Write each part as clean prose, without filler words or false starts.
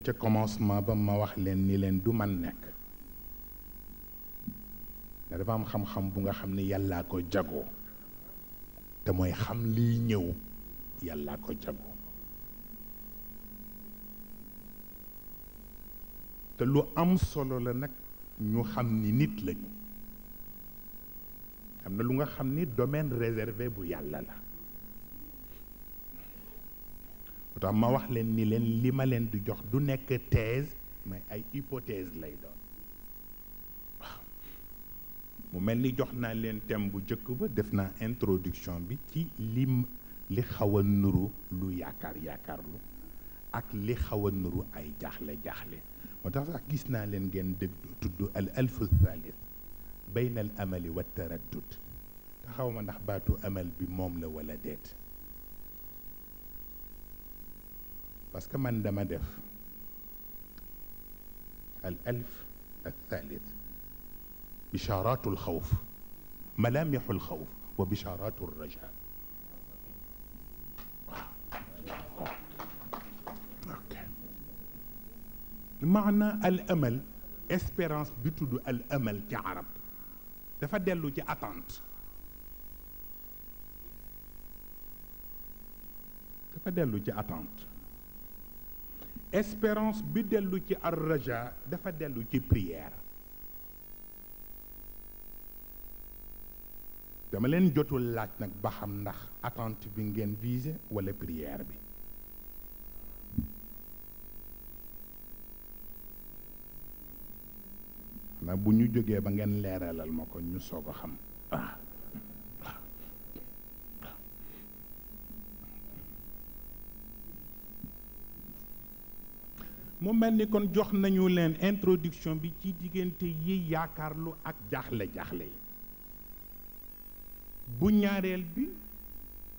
ca commencement ba ma wax leen ni leen du man nekk da dafa am xam-xam bu nga xam ni yàllaa ko jagoo te mooy xam liy ñëw yàllaa ko jagoo te lu am solo la nag ñu xam ni nit lañu am na lu nga xam ni domaine réservé bu yàlla la moo tax ma wax leen ni leen li ma leen di jox du nekk thèse mais ay hypothèse lay doon waaw mu mel ni jox naa leen thème bu njëkk ba def naa introduction bi ci li xaw a nuru lu yaakaarlu ak li xaw a nuru ay jaaxle moo tax sax gis naa leen ngeen dégg tudd al alfu thalith bayna al amali wa taraddud te xaw ma ndax baatu amal bi moom la wala déet parce que man dama def al alf al thalith bisharatu al xawf malamixu al xawf wa bisharatu al raja maana al amal espérance bi tudd al amal ci arab dafa dellu ci attente espérance bi dellu ci ar raja dafa dellu ci prière dama leen jotul laaj nag ba xam ndax attente bi ngeen visé wala prière bi na bu ñu jógee ba ngeen leeralal ma ko ñu soog a xam mu mel ni kon jox nañu leen introduction bi ci diggante yi yaakaarlu ak jaaxle yi bu ñaareel bi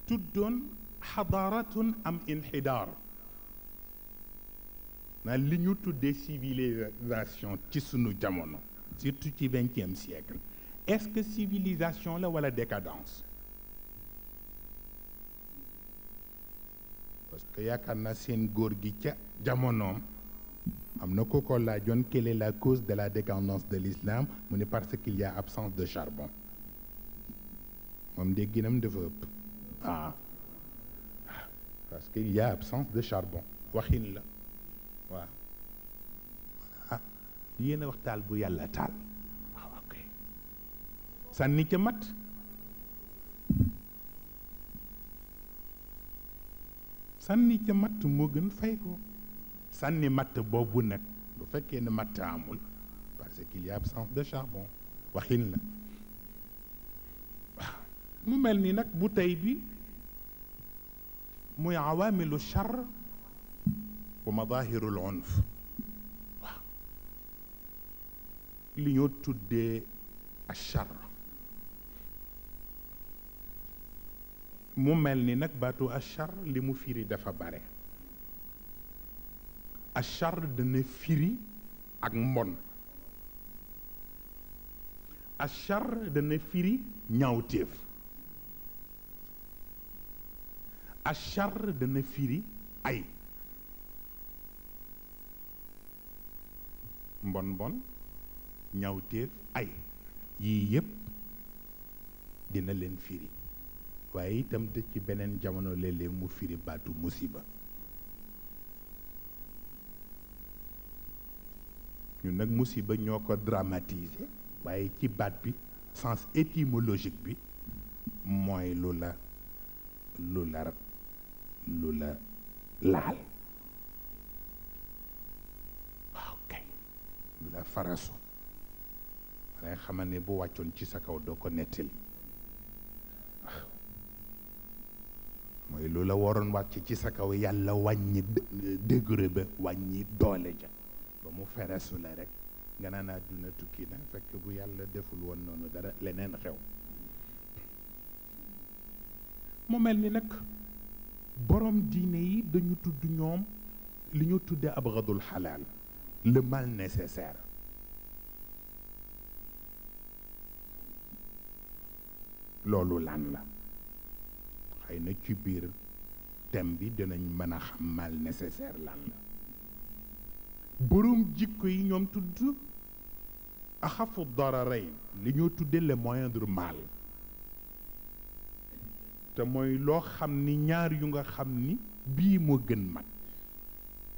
tuddoon xadaaratun am inxidaar na li ñu tuddee civilisation ci sunu jamono surtout ci 20e siècle est-ce que civilisation la wala décadence parce que yaakaar naa seen góor gi ca jamonoom am na ko ko laajoon quelle est la cause de la décadence de l'islam mu ne parce qu'il y a absence de charbon moom dégginam dafa ëpp parce qu'il y a absence de charbon waxin la waaw yéen a wax taal bu yàlla taal waaw ok sànni ca matt moo gën fay ko sànni matt boobu nag bu fekkee ne matt amul parce qu'il y a absence de charbon waxin la waaw mu mel ni nag bu tey bi muy awaamilu char wa madahirul unf waaw li ñoo tuddee achar mu mel ni nag baatu achar li mu firi dafa bare achar dana firi ak mbon achar dana firi ñaawteef achar dana firi ay mbon ñaawteef ay yii yépp dina leen firi waaye itam te ci beneen jamono léeg-léeg mu firi baatu musiba ñun nag musiba ñoo ko dramatiser waaye ci baat bi sens étymologique bi mooy lu la laal waaw kay lu la farasu dangay xamal ne bu wàccoon ci sa kaw doo ko nettali waaw mooy lu la waroon wàcc ci sa kaw yàlla wàññi degré ba wàññi doole ja ba mu farasu la rek nga naan àdduna tukki na fekk bu yàlla deful woon noonu dara leneen xew mu mel ni nag borom diine yi dañu tudd ñoom li ñu tuddee abgadul xalaal le mal nécessaire loolu lan la xëy na ci biir thème bi dinañ mën a xam mal nécessaire lan la borom jikko yi ñoom tudd axafu dararayn li ñoo tudde le moindre mal te mooy loo xam ni ñaar yu nga xam ni bii moo gën mag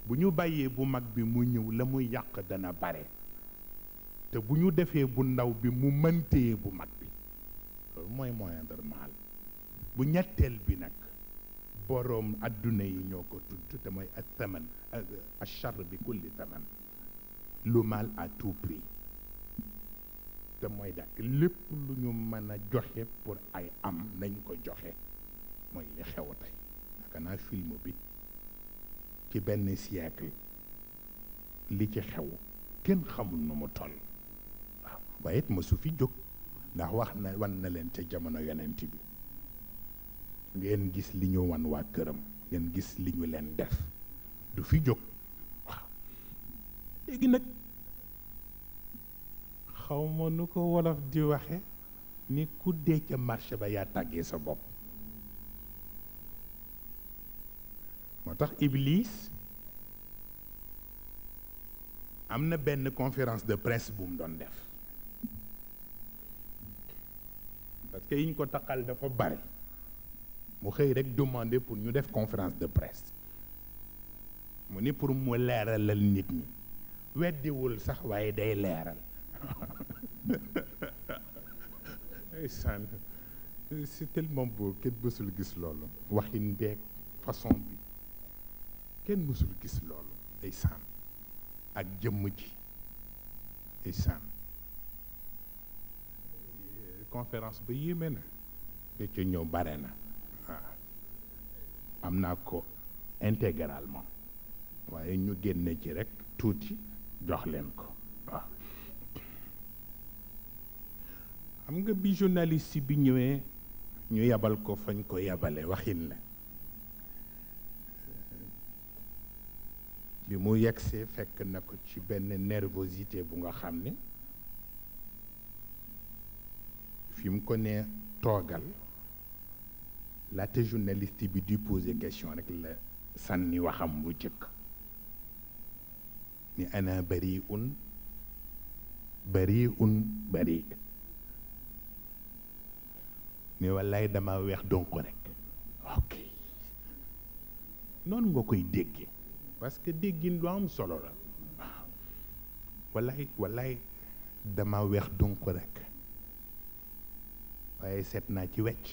bu ñu bàyyee bu mag bi mu ñëw la muy yàq dana bare te bu ñu defee bu ndaw bi mu mëntee bu mag bi loolu mooy moindre mal bu ñetteel bi nag boroom adduna yi ñoo ko tudd te mooy ak thaman achar bi kulli thaman lu mal à tout prix te mooy dakk lépp lu ñu mën a joxe pour ay am nañ ko joxe mooy li xew tey naka naa film bi ci benn siècle li ci xew kenn xamul nu mu toll waaw waaye it ma su fi jóg ndax wax na wan na leen ca jamono yonent bi ngeen gis li ñu wan waa këram ngeen gis li ñu leen def du fi jóg waaw léegi nag xaw ma nu ko wolof di waxe ni ku dee ca marché ba yaa tàggee sa bopp moo tax Iblis am na benn conférence de presse bu mu doon def parce que yiñ ko taqal dafa bari mu xëy rek demander pour ñu def conférence de presse mu ni pour mu leeralal nit ñi weddiwul sax waaye day leeral c'est tellement beau kenn mësul gis loolu waxin beeg façon bi kenn mësul gis loolu day sànn ak jëmm ji day sànn conférence ba yéeme na te ca ñëw bare na waaw am naa ko intégralement waaye ñu génne ci rek tuuti jox leen ko waaw xam nga bi journaliste bi ñëwee ñu yabal ko fañ ko yabale waxin la bi mu yegsee fekk na ko ci benn nervosité bu nga xam ne fi mu ko ne toogal laata journaliste bi di poser question rek la sànni waxam bu jëkk ni ana bari un ni wallaay dama weex donc rek ok noonu nga koy déggee parce que déggin lu am solo la waaw wallaay dama weex donc rek waaye seet naa ci wecc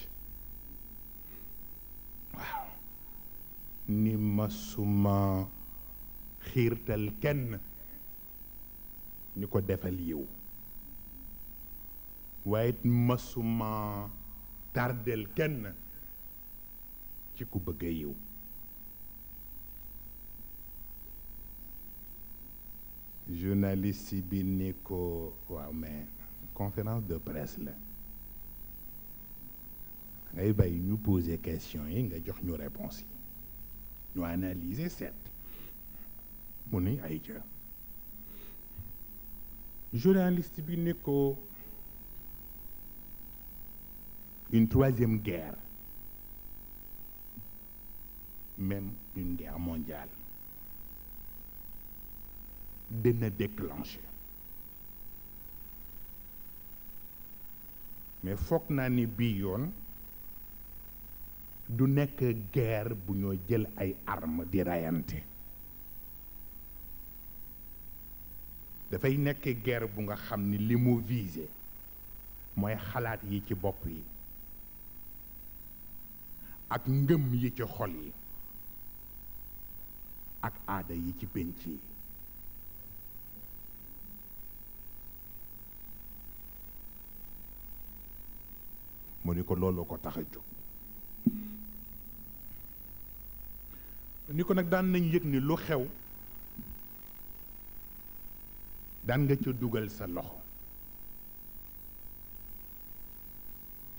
waaw ni masuma xiirtal kenn ñu ko defal yiw waaye masuma tardel kenn ci ku bëgg a yiw journaliste bi ni ko waaw mais conférence de presse la ngay bàyyi ñu poser question yi nga jox ñu réponse yi ñu analyser seet mu ni ay ca journaliste bi ni ko une troisième guerre même une guerre mondiale dina déclencher mais foog naa ni bii yoon du nekk guerre bu ñoo jël ay armes di rayante dafay nekk guerre bu nga xam ni li mu visé mooy xalaat yi ci bopp yi ak ngëm yi ci xol yi ak aada yi ci pénc yi mu ni ko loolu ko tax a jóg ni ko nag daan nañ yëg ni lu xew daan nga ca dugal sa loxo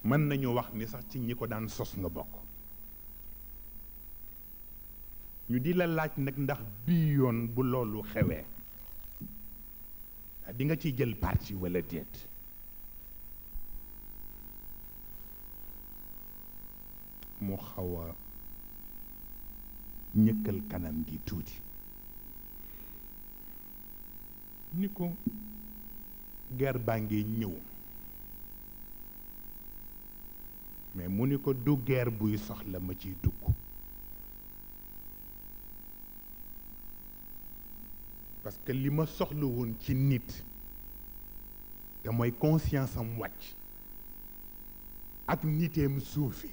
mën nañu wax ni sax ci ñi ko daan sos nga bokk ñu di la laaj nag ndax bii yoon bu loolu xewee di nga ciy jël parti walla déet mu xaw a ñëkkal kanam gi tuuti ni ko guerre baa ngi ñëw mais mu ni ko du guerre buy soxla ma ciy dugg parce que li ma soxla woon ci nit te mooy conscience am wàcc ak niteem suufi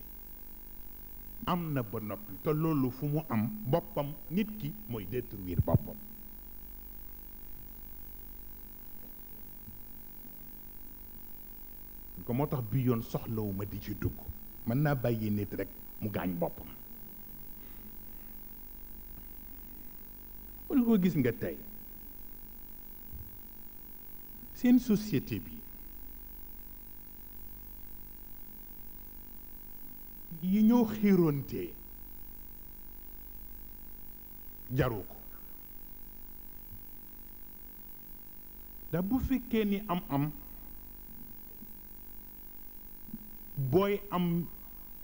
am na ba noppi te loolu fu mu am boppam nit ki mooy détruire boppam ko moo tax bi yoon soxlawuma di ci dugg mën naa bàyyi nit rekk mu gaañ boppam wala ko gis nga tey seen société bi yi ñoo xiiroontee jaru ko da bu fekkee ni am booy am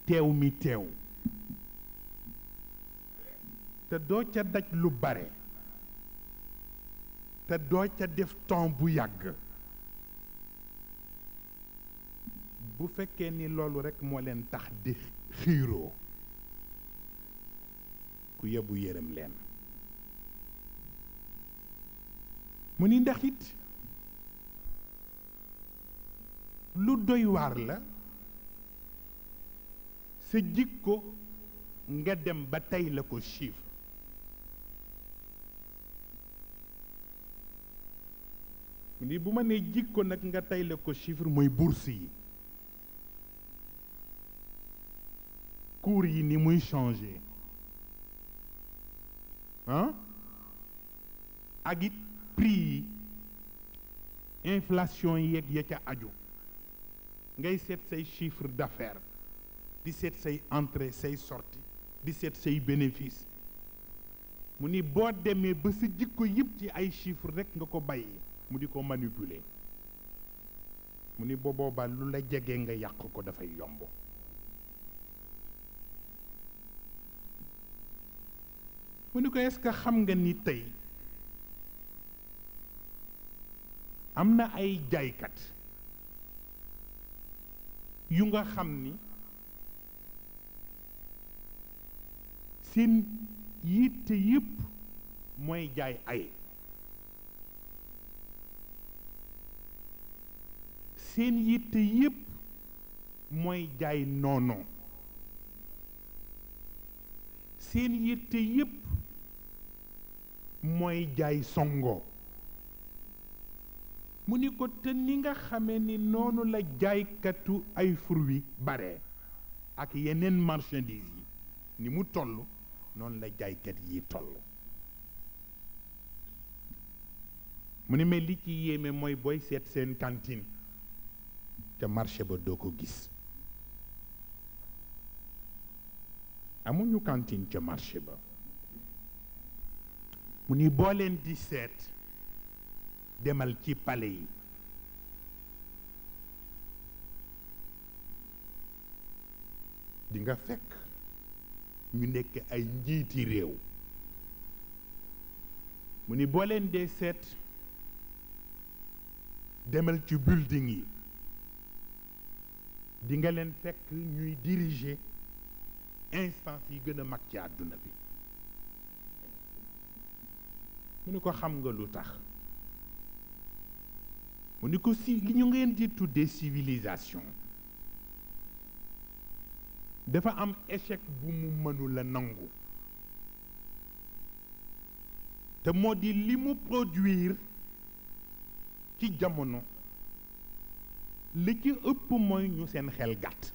teew mi teew te doo ca daj lu bare te doo ca def temps bu yàgg bu fekkee ni loolu rekk moo leen tax di xiiroo ku yebu yërëm leen mu ni ndax it lu doy waar la sa jikko nga dem ba tey la ko chiffre mu ni bu ma nee jikko nag nga tey la ko chiffre mooy bourse yi cours yi ni muy changer ah ak it prix yi inflation yeeg ya ca aju ngay seet say chiffre d'affaires di seet say entrée say sortie di seet say bénéfice mu ni boo demee ba sa jikko yëpp ci ay chiffres rekk nga ko bàyyi mu di ko manipuler mu ni boobaa lu la jege nga yàq ko dafay yomb mu ni ko est-ce que xam nga ni tey am na ay jaaykat yu nga xam ni seen yitte yépp mooy jaay ay seen yitte yépp mooy jaay noono seen yitte yépp mooy jaay songo mu ni ko te ni nga xamee ni noonu la jaaykatu ay fruits bare ak yeneen marchandises yi ni mu toll noonu la jaaykat yi toll mu ni mais li ci yéeme mooy booy seet seen cantine te marché ba doo ko gis amuñu cantine ca marché ba mu ni boo leen di seet demal ci palais yi di nga fekk ñu nekk ay njiiti réew mu ni boo leen dee seet demal ci building yi di nga leen fekk ñuy diriger instance yi gën a mag ci àdduna bi mu ni ko xam nga lu tax mu ni ko si li ñu ngeen di tuddee civilisation dafa am échec bu mu mënul a nangu te moo di li mu produire ci jamono li ci ëpp mooy ñu seen xel gàtt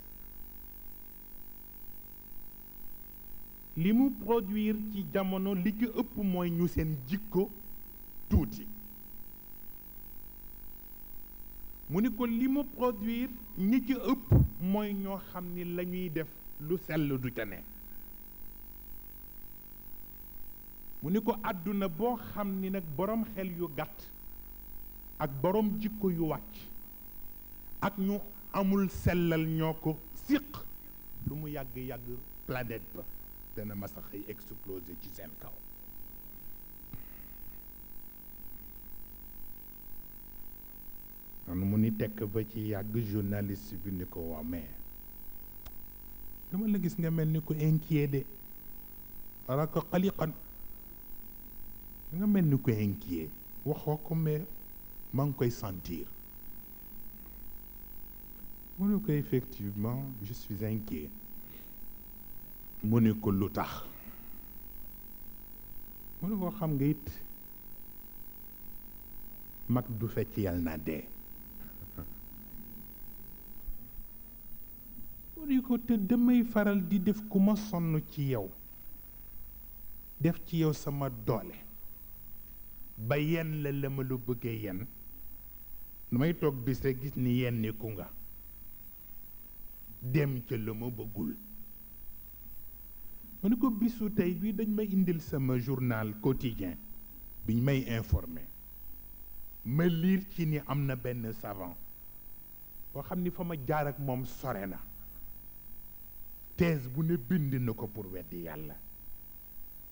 li mu produire ci jamono li ci ëpp mooy ñu seen jikko tuuti mu ni ko li mu produire ñi ci ëpp mooy ñoo xam ni la ñuy def lu sell du ca ne mu ni ko àdduna boo xam ni nag boroom xel yu gàtt ak boroom jikko yu wàcc ak ñu amul sellal ñoo ko siq lu mu yàgg-yàgg planète ba dana mas a xëy exploser ci seen kaw tekk ba ci yàgg journaliste bi ni ko waa mais dama la gis nga mel ni ko inquiet de araka qaliqan nga mel ni ko inquiet waxoo ko mais maa ngi koy sentir mu ne ko effectivement je suis inquiet mu ne ko lu tax mu ne ko xam nga it mag du fecc yàlla na dee mu ne ko te damay faral di def ku ma sonn ci yow def ci yow sama doole ba yenn la ma lu bëggee yenn damay toog bis rek gis ni yenn ku nga dem ca la ma bëggul mu ne ko bisu tey bii dañ may indil sama journal quotidien biñ may informé ma liir ci ni am na benn savant boo xam ni fa ma jaar ak moom sore na thèse bu ne bind na ko pour weddi yàlla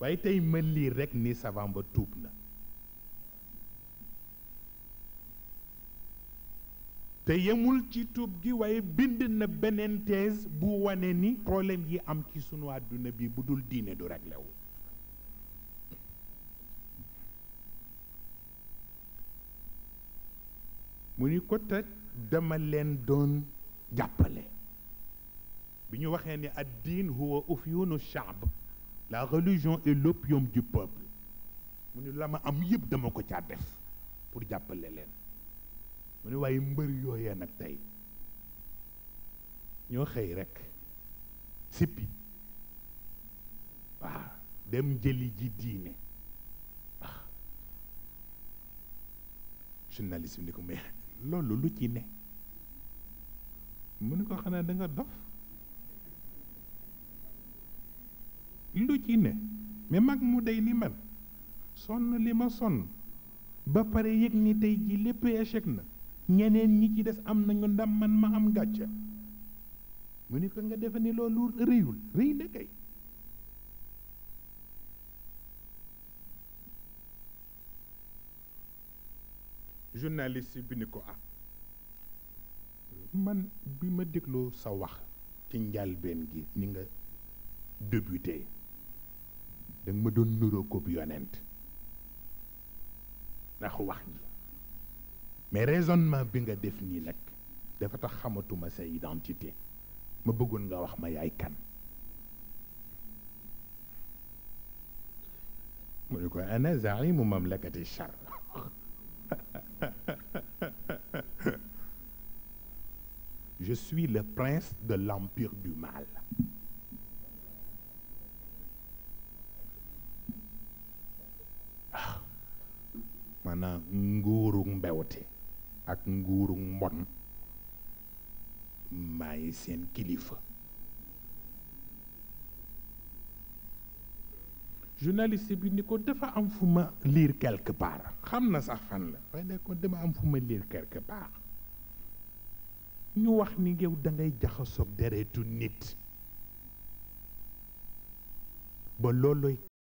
waaye tey ma liir rek ni savant ba tuub na te yemul ci tuub gi waaye bind na beneen thèse bu wane ni problème yi am ci sunu àdduna bi bu dul diine du réglé wu mu ni ko te dama leen doon jàppale bi ñu waxee ni ad-din huwa ufyunu shaab la religion est l'opium du peuple mu ni la ma am yëpp dama ko caa def pour jàppale leen mu ne waaye mbër yooyee nag tey ñoo xëy rek sippi waaw dem jëli ji diine waaw journaliste bi ni ko mais loolu lu ci ne mu ne ko xanaa da nga dof lu ci ne mais mag mu day ni man sonn li ma sonn ba pare yëg ni tey ji lépp échec na ñeneen ñi ci des am nañu ndam man ma am gàcce mu ni ko nga defe ni loolu rëyul rëy na kay journaliste bi ni ko man bi ma dégloo sa wax ci njalbeen gi ni nga débuté da nga ma doon nuroo ko bi yonent ndax wax ji mais raisonnement bi nga def nii nag dafa tax xamatuma sa identité ma bëggoon nga wax ma yaay kan mu ne ko ana zaimu mamlakati char je suis le prince de l'empire du mal maanaam nguuru mbewte ak nguuru mbon maay seen kilifa journaliste bi ni ko dafa am fu ma lire quelque part xam na sax fan la waaye ne ko dama am fu ma lire quelque part ñu wax ni yow da ngay jaxasoog deretu nit ba loolooy